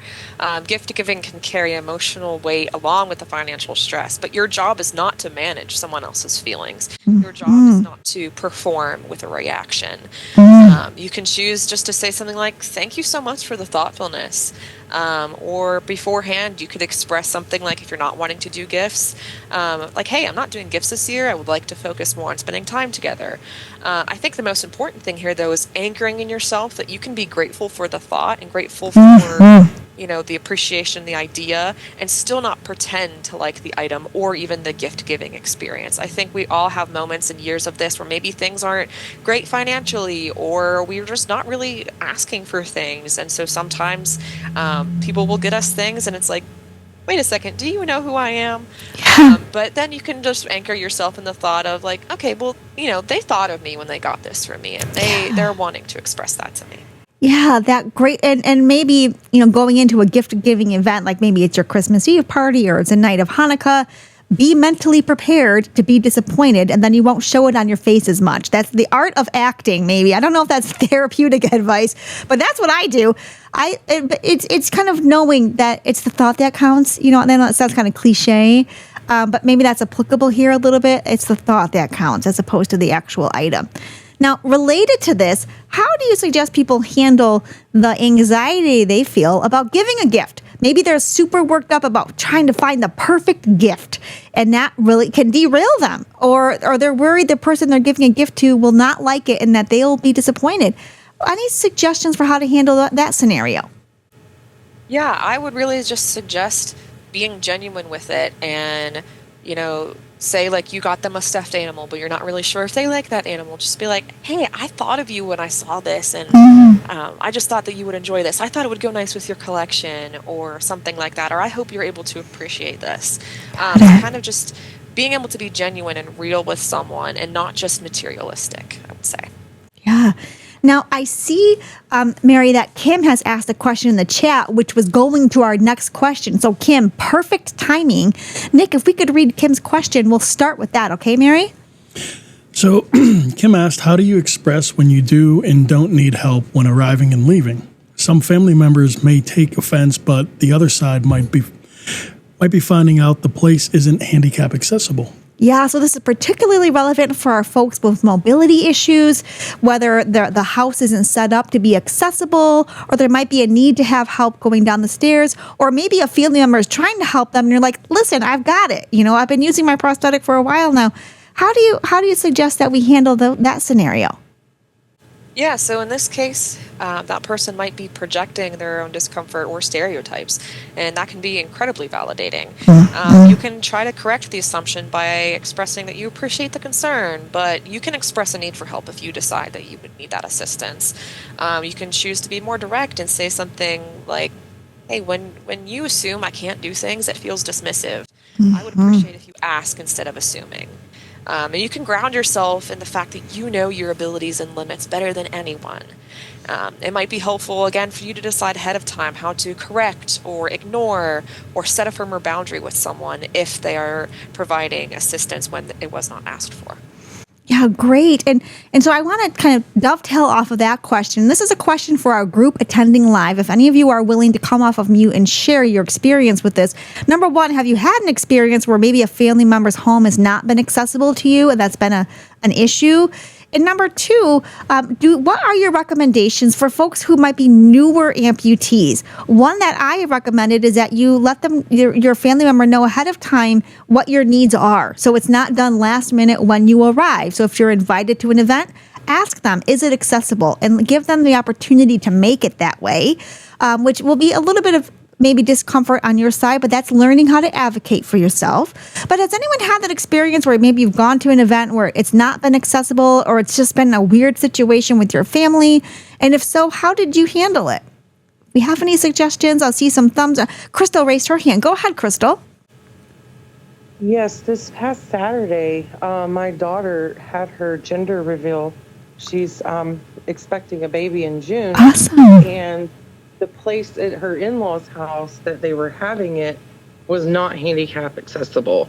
Gift giving can carry emotional weight along with the financial stress, but your job is not to manage someone else's feelings. Your job is not to perform with a reaction. You can choose just to say something like, "Thank you so much for the thoughtfulness." Or beforehand, you could express something like, if you're not wanting to do gifts, like, "Hey, I'm not doing gifts this year. I would like to focus more on spending time together." I think the most important thing here, though, is anchoring in yourself that you can be grateful for the thought and grateful for, the appreciation, the idea, and still not pretend to like the item or even the gift giving experience. I think we all have moments and years of this where maybe things aren't great financially, or we're just not really asking for things. And so sometimes people will get us things and it's like, wait a second, do you know who I am? But then you can just anchor yourself in the thought of like, okay, well, they thought of me when they got this for me, and they're wanting to express that to me. Yeah, that great. And maybe, going into a gift giving event, like maybe it's your Christmas Eve party or it's a night of Hanukkah, be mentally prepared to be disappointed, and then you won't show it on your face as much. That's the art of acting, maybe. I don't know if that's therapeutic advice, but that's what I do. It's kind of knowing that it's the thought that counts, and then that sounds kind of cliche, but maybe that's applicable here a little bit. It's the thought that counts as opposed to the actual item. Now, related to this, how do you suggest people handle the anxiety they feel about giving a gift? Maybe they're super worked up about trying to find the perfect gift, and that really can derail them. Or they're worried the person they're giving a gift to will not like it and that they'll be disappointed. Any suggestions for how to handle that scenario? Yeah, I would really just suggest being genuine with it and, say like you got them a stuffed animal, but you're not really sure if they like that animal. Just be like, "Hey, I thought of you when I saw this, and I just thought that you would enjoy this. I thought it would go nice with your collection," or something like that. Or, "I hope you're able to appreciate this." Kind of just being able to be genuine and real with someone and not just materialistic, I would say. Yeah. Now, I see, Mary, that Kim has asked a question in the chat, which was going to our next question. So, Kim, perfect timing. Nick, if we could read Kim's question, we'll start with that. Okay, Mary? So, Kim asked, how do you express when you do and don't need help when arriving and leaving? Some family members may take offense, but the other side might be finding out the place isn't handicap accessible. Yeah, so this is particularly relevant for our folks with mobility issues, whether the house isn't set up to be accessible, or there might be a need to have help going down the stairs, or maybe a family member is trying to help them and you're like, "Listen, I've got it. I've been using my prosthetic for a while now." How do you suggest that we handle that scenario? Yeah, so in this case, that person might be projecting their own discomfort or stereotypes, and that can be incredibly validating. You can try to correct the assumption by expressing that you appreciate the concern, but you can express a need for help if you decide that you would need that assistance. You can choose to be more direct and say something like, "Hey, when you assume I can't do things, it feels dismissive. I would appreciate if you ask instead of assuming." And you can ground yourself in the fact that you know your abilities and limits better than anyone. It might be helpful, again, for you to decide ahead of time how to correct or ignore or set a firmer boundary with someone if they are providing assistance when it was not asked for. Yeah, great. And so I want to kind of dovetail off of that question. This is a question for our group attending live. If any of you are willing to come off of mute and share your experience with this. Number one, have you had an experience where maybe a family member's home has not been accessible to you and that's been an issue? And number two, what are your recommendations for folks who might be newer amputees? One that I have recommended is that you let your family member know ahead of time what your needs are. So it's not done last minute when you arrive. So if you're invited to an event, ask them, is it accessible? And give them the opportunity to make it that way, which will be a little bit of maybe discomfort on your side, but that's learning how to advocate for yourself. But has anyone had that experience where maybe you've gone to an event where it's not been accessible or it's just been a weird situation with your family? And if so, how did you handle it? We have any suggestions? I'll see some thumbs up. Crystal raised her hand. Go ahead, Crystal. Yes, this past Saturday, my daughter had her gender reveal. She's expecting a baby in June. Awesome. And the place at her in-laws' house that they were having it was not handicap accessible.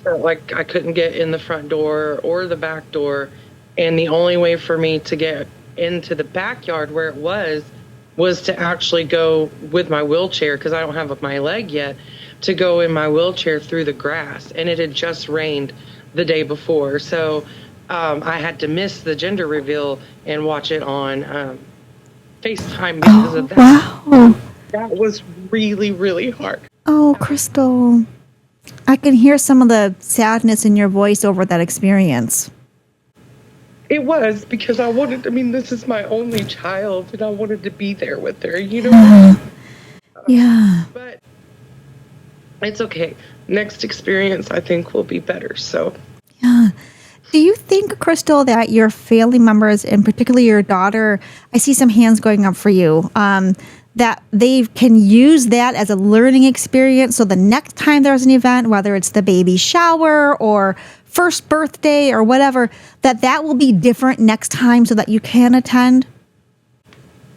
Like I couldn't get in the front door or the back door. And the only way for me to get into the backyard where it was to actually go with my wheelchair, because I don't have my leg yet, to go in my wheelchair through the grass. And it had just rained the day before. So I had to miss the gender reveal and watch it on FaceTime because of that. Wow. That was really, really hard. Oh, Crystal, I can hear some of the sadness in your voice over that experience. It was because this is my only child and I wanted to be there with her, you know? Yeah. But it's okay. Next experience, I think, will be better. So, yeah. Do you think, Crystal, that your family members, and particularly your daughter, I see some hands going up for you, that they can use that as a learning experience? So the next time there's an event, whether it's the baby shower or first birthday or whatever, that will be different next time so that you can attend?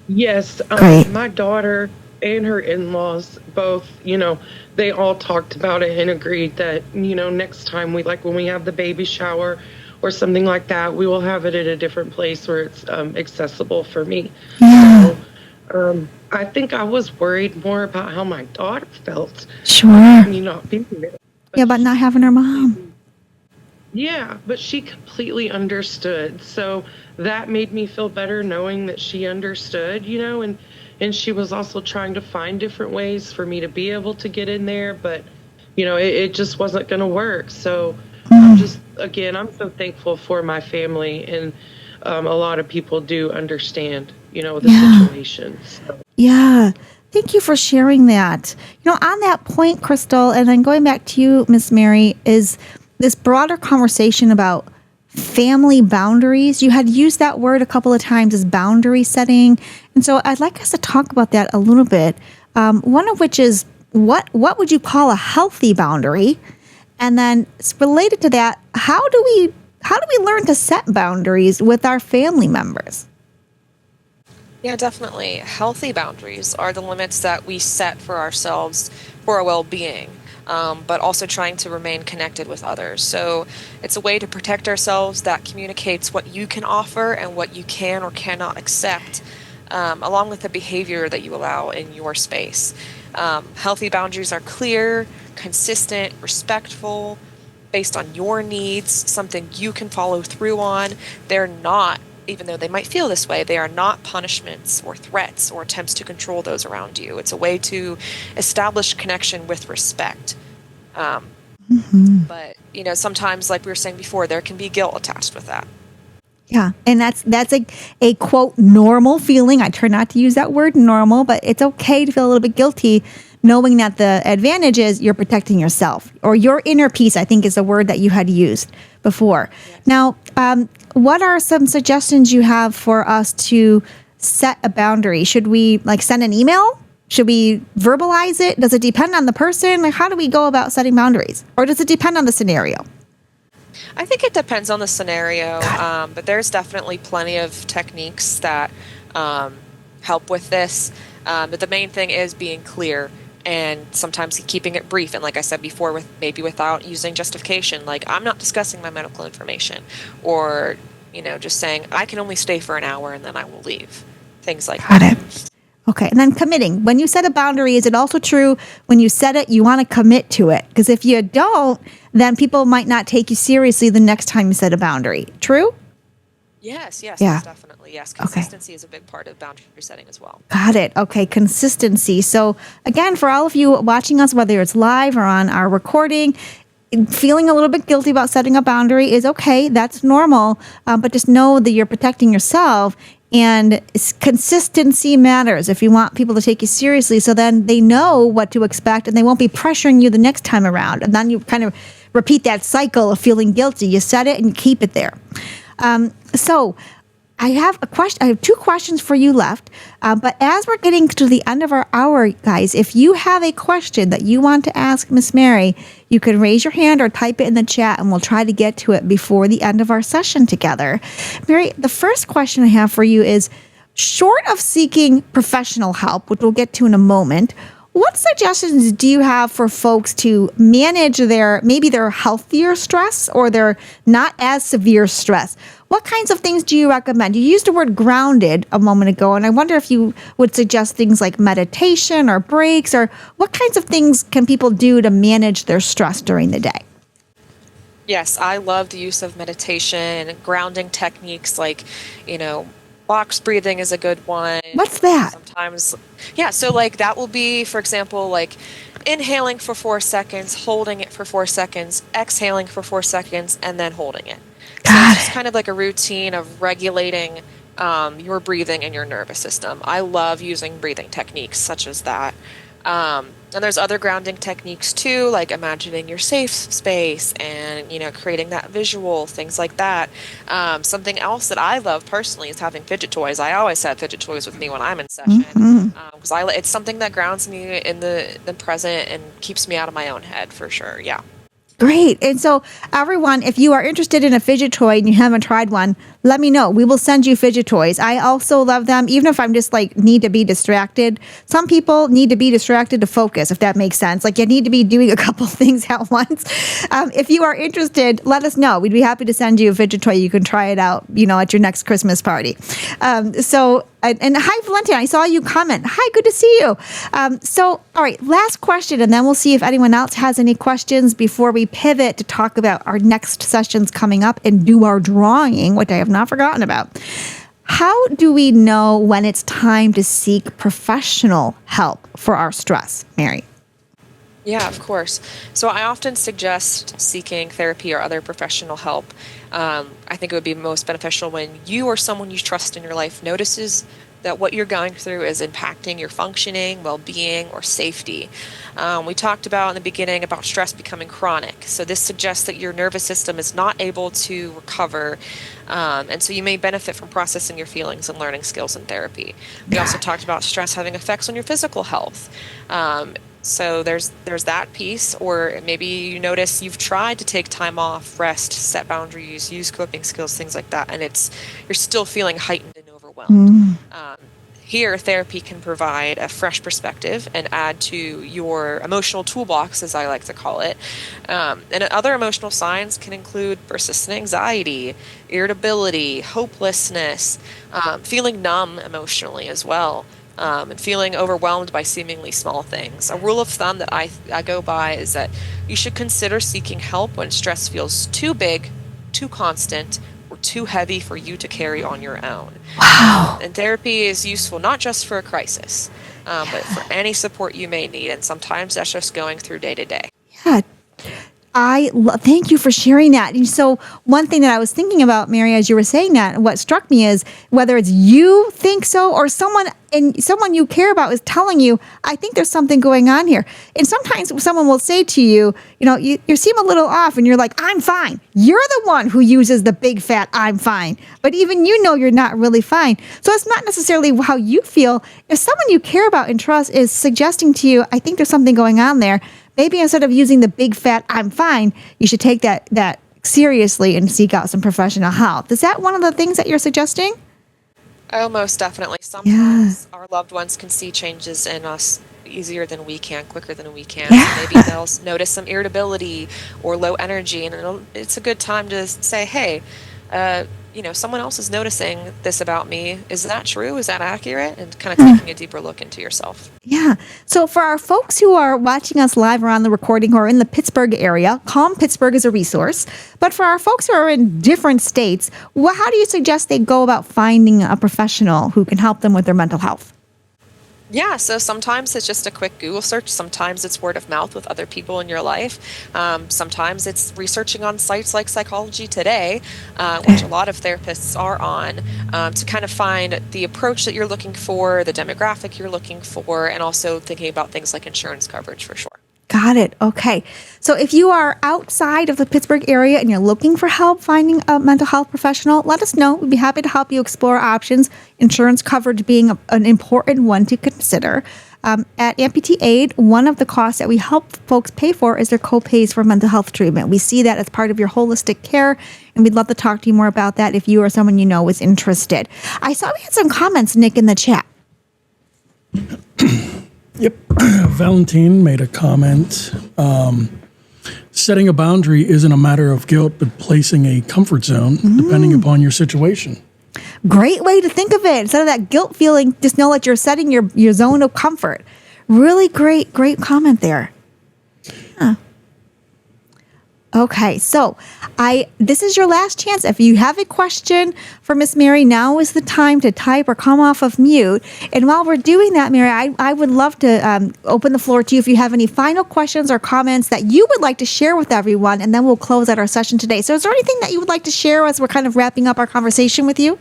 yes, my daughter and her in-laws both, they all talked about it and agreed that, next time when we have the baby shower or something like that, we will have it at a different place where it's accessible for me. Yeah. So, I think I was worried more about how my daughter felt. Sure. Me not being there. Yeah, but not having her mom. Yeah, but she completely understood. So that made me feel better knowing that she understood, and she was also trying to find different ways for me to be able to get in there, but, it just wasn't going to work. So I'm so thankful for my family, and a lot of people do understand, the situation. So. Yeah. Thank you for sharing that. On that point, Crystal, and then going back to you, Miss Mary, is this broader conversation about family boundaries. You had used that word a couple of times as boundary setting. And so I'd like us to talk about that a little bit. One of which is what would you call a healthy boundary? And then related to that, how do we learn to set boundaries with our family members? Yeah, definitely. Healthy boundaries are the limits that we set for ourselves for our well-being, but also trying to remain connected with others. So it's a way to protect ourselves that communicates what you can offer and what you can or cannot accept, along with the behavior that you allow in your space. Healthy boundaries are clear, consistent, respectful, based on your needs, something you can follow through on. They're not, even though they might feel this way, they are not punishments or threats or attempts to control those around you. It's a way to establish connection with respect. But, sometimes, like we were saying before, there can be guilt attached with that. Yeah, and that's a quote normal feeling. I try not to use that word normal, but it's okay to feel a little bit guilty knowing that the advantage is you're protecting yourself, or your inner peace, I think is a word that you had used before. Yes. Now, what are some suggestions you have for us to set a boundary? Should we send an email? Should we verbalize it? Does it depend on the person? How do we go about setting boundaries? Or does it depend on the scenario? I think it depends on the scenario, but there's definitely plenty of techniques that help with this. But the main thing is being clear and sometimes keeping it brief. And like I said before, without using justification, like I'm not discussing my medical information, or just saying I can only stay for an hour and then I will leave. Things like that. Got it. Okay, and then committing. When you set a boundary, is it also true when you set it, you want to commit to it? Because if you don't, then people might not take you seriously the next time you set a boundary. True? Yes, Yeah. most definitely. Yes, consistency is a big part of boundary setting as well. Got it. Okay, consistency. So again, for all of you watching us, whether it's live or on our recording, feeling a little bit guilty about setting a boundary is okay. That's normal. But just know that you're protecting yourself. And consistency matters if you want people to take you seriously. So then they know what to expect and they won't be pressuring you the next time around. And then you kind of repeat that cycle of feeling guilty. You set it and you keep it there. So I have I have 2 questions for you left. But as we're getting to the end of our hour, guys, if you have a question that you want to ask Miss Mary, you can raise your hand or type it in the chat and we'll try to get to it before the end of our session together. Mary, the first question I have for you is, short of seeking professional help, which we'll get to in a moment, what suggestions do you have for folks to manage their healthier stress or their not as severe stress? What kinds of things do you recommend? You used the word grounded a moment ago, and I wonder if you would suggest things like meditation or breaks, or what kinds of things can people do to manage their stress during the day? Yes, I love the use of meditation, grounding techniques like, box breathing is a good one. What's that? Sometimes, so like that will be, for example, like inhaling for 4 seconds, holding it for 4 seconds, exhaling for 4 seconds, and then holding it. So it's just kind of like a routine of regulating your breathing and your nervous system. I love using breathing techniques such as that. And there's other grounding techniques too, like imagining your safe space and, creating that visual, things like that. Something else that I love personally is having fidget toys. I always have fidget toys with me when I'm in session because it's something that grounds me in the present and keeps me out of my own head for sure. Yeah. Great. And so everyone, if you are interested in a fidget toy and you haven't tried one, let me know. We will send you fidget toys. I also love them, even if I'm just need to be distracted. Some people need to be distracted to focus, if that makes sense. Like you need to be doing a couple things at once. If you are interested, let us know. We'd be happy to send you a fidget toy. You can try it out, at your next Christmas party. And hi, Valentina, I saw you comment. Hi, good to see you. All right, last question, and then we'll see if anyone else has any questions before we pivot to talk about our next sessions coming up and do our drawing, which I have not forgotten about. How do we know when it's time to seek professional help for our stress, Mary? Yeah, of course. So I often suggest seeking therapy or other professional help. I think it would be most beneficial when you or someone you trust in your life notices that what you're going through is impacting your functioning, well-being, or safety. We talked about in the beginning about stress becoming chronic. So this suggests that your nervous system is not able to recover. And so you may benefit from processing your feelings and learning skills in therapy. We also talked about stress having effects on your physical health. So there's that piece, or maybe you notice you've tried to take time off, rest, set boundaries, use coping skills, things like that, and you're still feeling heightened and overwhelmed. Here, therapy can provide a fresh perspective and add to your emotional toolbox, as I like to call it. And other emotional signs can include persistent anxiety, irritability, hopelessness, feeling numb emotionally as well. And feeling overwhelmed by seemingly small things. A rule of thumb that I go by is that you should consider seeking help when stress feels too big, too constant, or too heavy for you to carry on your own. Wow. And therapy is useful not just for a crisis, but for any support you may need. And sometimes that's just going through day to day. Yeah. Thank you for sharing that. And so one thing that I was thinking about, Mary, as you were saying that, what struck me is whether it's you think so or someone you care about is telling you, I think there's something going on here. And sometimes someone will say to you, you seem a little off, and you're like, I'm fine. You're the one who uses the big fat I'm fine. But even you're not really fine. So it's not necessarily how you feel. If someone you care about and trust is suggesting to you, I think there's something going on there, maybe instead of using the big fat I'm fine, you should take that seriously and seek out some professional help. Is that one of the things that you're suggesting? Oh, most definitely. Sometimes our loved ones can see changes in us easier than we can, quicker than we can. Yeah. So maybe they'll notice some irritability or low energy, and it's a good time to say, hey, someone else is noticing this about me. Is that true? Is that accurate? And kind of taking a deeper look into yourself. Yeah. So for our folks who are watching us live or on the recording who are in the Pittsburgh area, Calm Pittsburgh is a resource. But for our folks who are in different states, how do you suggest they go about finding a professional who can help them with their mental health? Yeah, so sometimes it's just a quick Google search. Sometimes it's word of mouth with other people in your life. Sometimes it's researching on sites like Psychology Today, which a lot of therapists are on, to kind of find the approach that you're looking for, the demographic you're looking for, and also thinking about things like insurance coverage for sure. Got it. Okay. So if you are outside of the Pittsburgh area and you're looking for help finding a mental health professional, let us know. We'd be happy to help you explore options, insurance coverage being an important one to consider. At Amputee Aid, one of the costs that we help folks pay for is their co-pays for mental health treatment. We see that as part of your holistic care, and we'd love to talk to you more about that if you or someone you know is interested. I saw we had some comments, Nick, in the chat. Yep. Valentine made a comment. Setting a boundary isn't a matter of guilt, but placing a comfort zone depending upon your situation. Great way to think of it. Instead of that guilt feeling, just know that you're setting your zone of comfort. Really great comment there. Yeah. Okay, so this is your last chance. If you have a question for Miss Mary, now is the time to type or come off of mute. And while we're doing that, Mary, I would love to open the floor to you if you have any final questions or comments that you would like to share with everyone, and then we'll close out our session today. So is there anything that you would like to share as we're kind of wrapping up our conversation with you?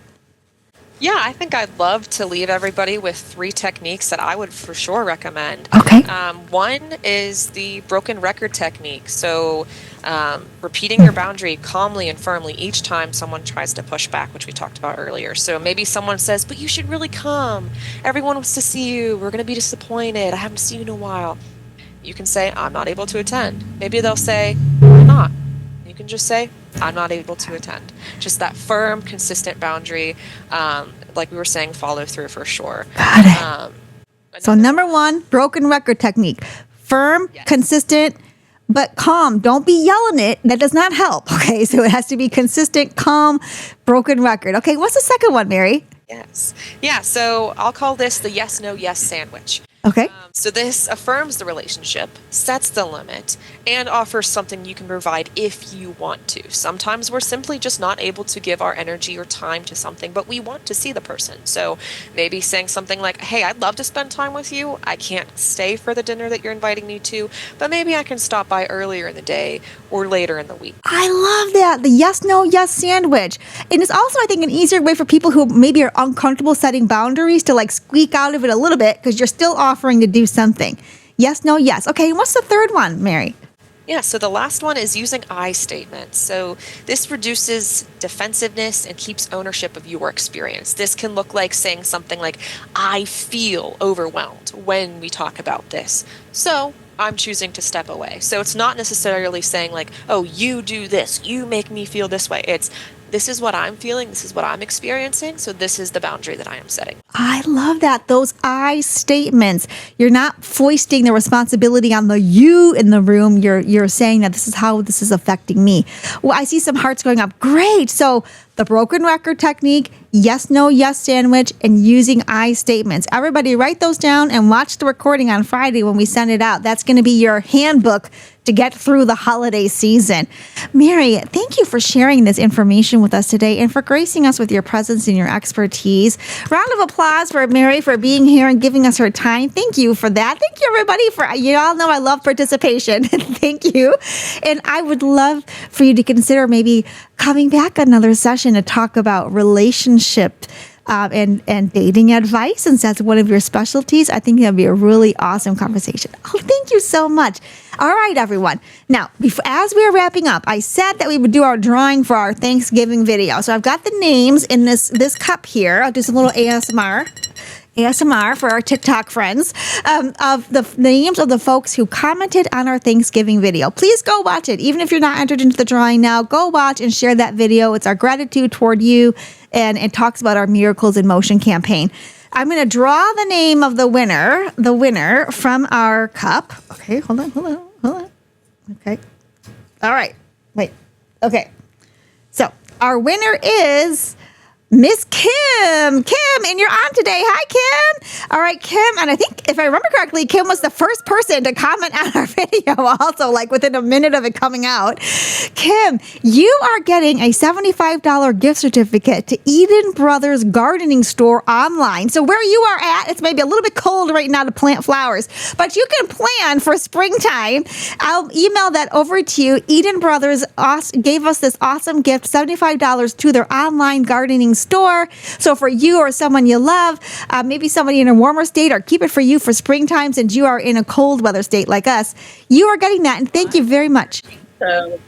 Yeah, I think I'd love to leave everybody with 3 techniques that I would for sure recommend. Okay. One is the broken record technique. So repeating your boundary calmly and firmly each time someone tries to push back, which we talked about earlier. So maybe someone says, but you should really come. Everyone wants to see you. We're going to be disappointed. I haven't seen you in a while. You can say, I'm not able to attend. Maybe they'll say, why not? You can just say, I'm not able to attend. Just that firm, consistent boundary, like we were saying, follow through for sure. Got it. So number 1, broken record technique. Firm, consistent, but calm. Don't be yelling it. That does not help. Okay, so it has to be consistent, calm, broken record. Okay, what's the second one, Mary? Yes. Yeah, so I'll call this the yes, no, yes sandwich. Okay. So this affirms the relationship, sets the limit, and offers something you can provide if you want to. Sometimes we're simply just not able to give our energy or time to something, but we want to see the person. So maybe saying something like, hey, I'd love to spend time with you. I can't stay for the dinner that you're inviting me to, but maybe I can stop by earlier in the day or later in the week. I love that. The yes, no, yes sandwich. And it's also, I think, an easier way for people who maybe are uncomfortable setting boundaries to like squeak out of it a little bit because you're still offering to do something. Yes, no, yes. Okay, and what's the third one, Mary? Yeah, so the last one is using I statements. So this reduces defensiveness and keeps ownership of your experience. This can look like saying something like, I feel overwhelmed when we talk about this. So I'm choosing to step away. So it's not necessarily saying like, oh, you do this, you make me feel this way. It's, this is what I'm feeling, this is what I'm experiencing, so this is the boundary that I am setting. I love that. Those I statements. You're not foisting the responsibility on the you in the room. You're saying that this is how this is affecting me. Well, I see some hearts going up. Great. So the broken record technique, yes, no, yes sandwich, and using I statements. Everybody write those down and watch the recording on Friday when we send it out. That's going to be your handbook to get through the holiday season. Mary, thank you for sharing this information with us today and for gracing us with your presence and your expertise. Round of applause for Mary for being here and giving us her time. Thank you for that. Thank you, everybody, for, you all know I love participation. Thank you. And I would love for you to consider maybe coming back another session to talk about relationship and dating advice, since that's one of your specialties. I think that'd be a really awesome conversation. Oh, thank you so much. All right, everyone. Now, as we are wrapping up, I said that we would do our drawing for our Thanksgiving video. So I've got the names in this cup here. I'll do some little ASMR. ASMR for our TikTok friends of the names of the folks who commented on our Thanksgiving video. Please go watch it. Even if you're not entered into the drawing now, go watch and share that video. It's our gratitude toward you, and it talks about our Miracles in Motion campaign. I'm going to draw the name of the winner from our cup. Okay, hold on. Okay. All right. Wait. Okay. So our winner is Miss Kim. Kim, and you're on today. Hi, Kim. All right, Kim. And I think if I remember correctly, Kim was the first person to comment on our video also, like within a minute of it coming out. Kim, you are getting a $75 gift certificate to Eden Brothers Gardening Store online. So where you are at, it's maybe a little bit cold right now to plant flowers, but you can plan for springtime. I'll email that over to you. Eden Brothers gave us this awesome gift, $75 to their online gardening store. So for you or someone you love, maybe somebody in a warmer state, or keep it for you for springtime since you are in a cold weather state like us, you are getting that. And thank you very much. So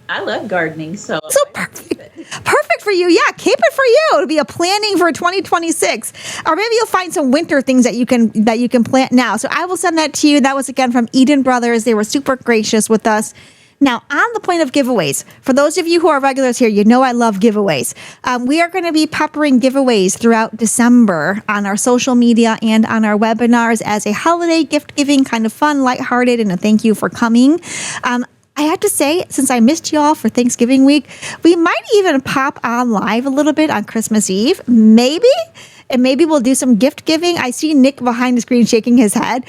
I love gardening. So perfect for you. Yeah, keep it for you. It'll be a planning for 2026. Or maybe you'll find some winter things that you can plant now. So I will send that to you. That was again from Eden Brothers. They were super gracious with us. Now, on the point of giveaways, for those of you who are regulars here, you know I love giveaways. We are going to be peppering giveaways throughout December on our social media and on our webinars as a holiday gift giving, kind of fun, lighthearted, and a thank you for coming. I have to say, since I missed y'all for Thanksgiving week, we might even pop on live a little bit on Christmas Eve, maybe. And maybe we'll do some gift giving. I see Nick behind the screen shaking his head.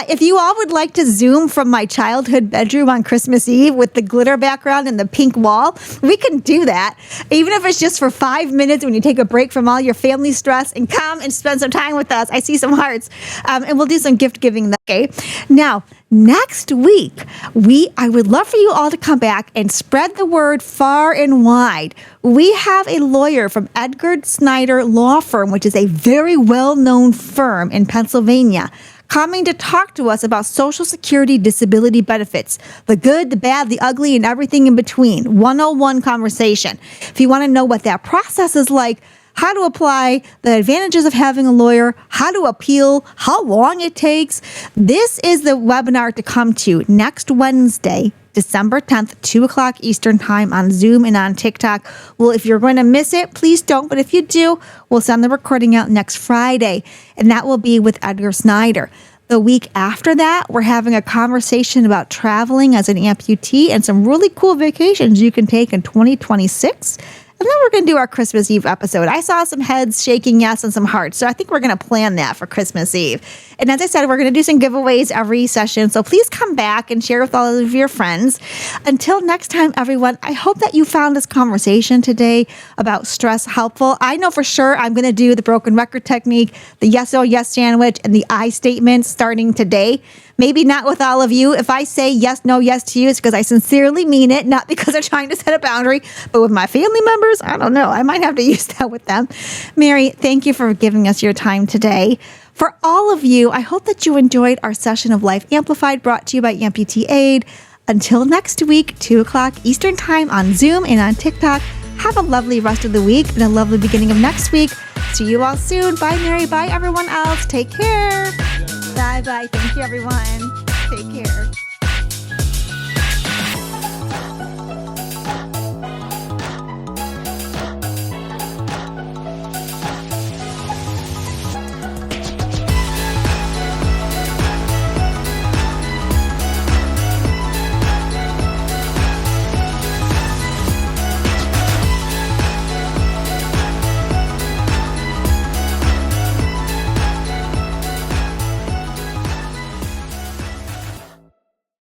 If you all would like to Zoom from my childhood bedroom on Christmas Eve with the glitter background and the pink wall, we can do that. Even if it's just for 5 minutes when you take a break from all your family stress and come and spend some time with us. I see some hearts. And we'll do some gift giving. Okay. Now, next week, I would love for you all to come back and spread the word far and wide. We have a lawyer from Edgar Snyder Law Firm, which is a very well-known firm in Pennsylvania, coming to talk to us about Social Security disability benefits, the good, the bad, the ugly, and everything in between. 101 conversation. If you want to know what that process is like, how to apply, the advantages of having a lawyer, how to appeal, how long it takes. This is the webinar to come to next Wednesday, December 10th, 2 o'clock Eastern time on Zoom and on TikTok. Well, if you're going to miss it, please don't. But if you do, we'll send the recording out next Friday, and that will be with Edgar Snyder. The week after that, we're having a conversation about traveling as an amputee and some really cool vacations you can take in 2026. And then we're going to do our Christmas Eve episode. I saw some heads shaking yes and some hearts. So I think we're going to plan that for Christmas Eve. And as I said, we're going to do some giveaways every session. So please come back and share with all of your friends. Until next time, everyone, I hope that you found this conversation today about stress helpful. I know for sure I'm going to do the broken record technique, the yes, oh, yes sandwich, and the I statement starting today. Maybe not with all of you. If I say yes, no, yes to you, it's because I sincerely mean it, not because I'm trying to set a boundary. But with my family members, I don't know. I might have to use that with them. Mary, thank you for giving us your time today. For all of you, I hope that you enjoyed our session of Life Amplified brought to you by Amputee Aid. Until next week, 2 o'clock Eastern time on Zoom and on TikTok. Have a lovely rest of the week and a lovely beginning of next week. See you all soon. Bye, Mary. Bye, everyone else. Take care. Bye-bye. Thank you, everyone. Take care.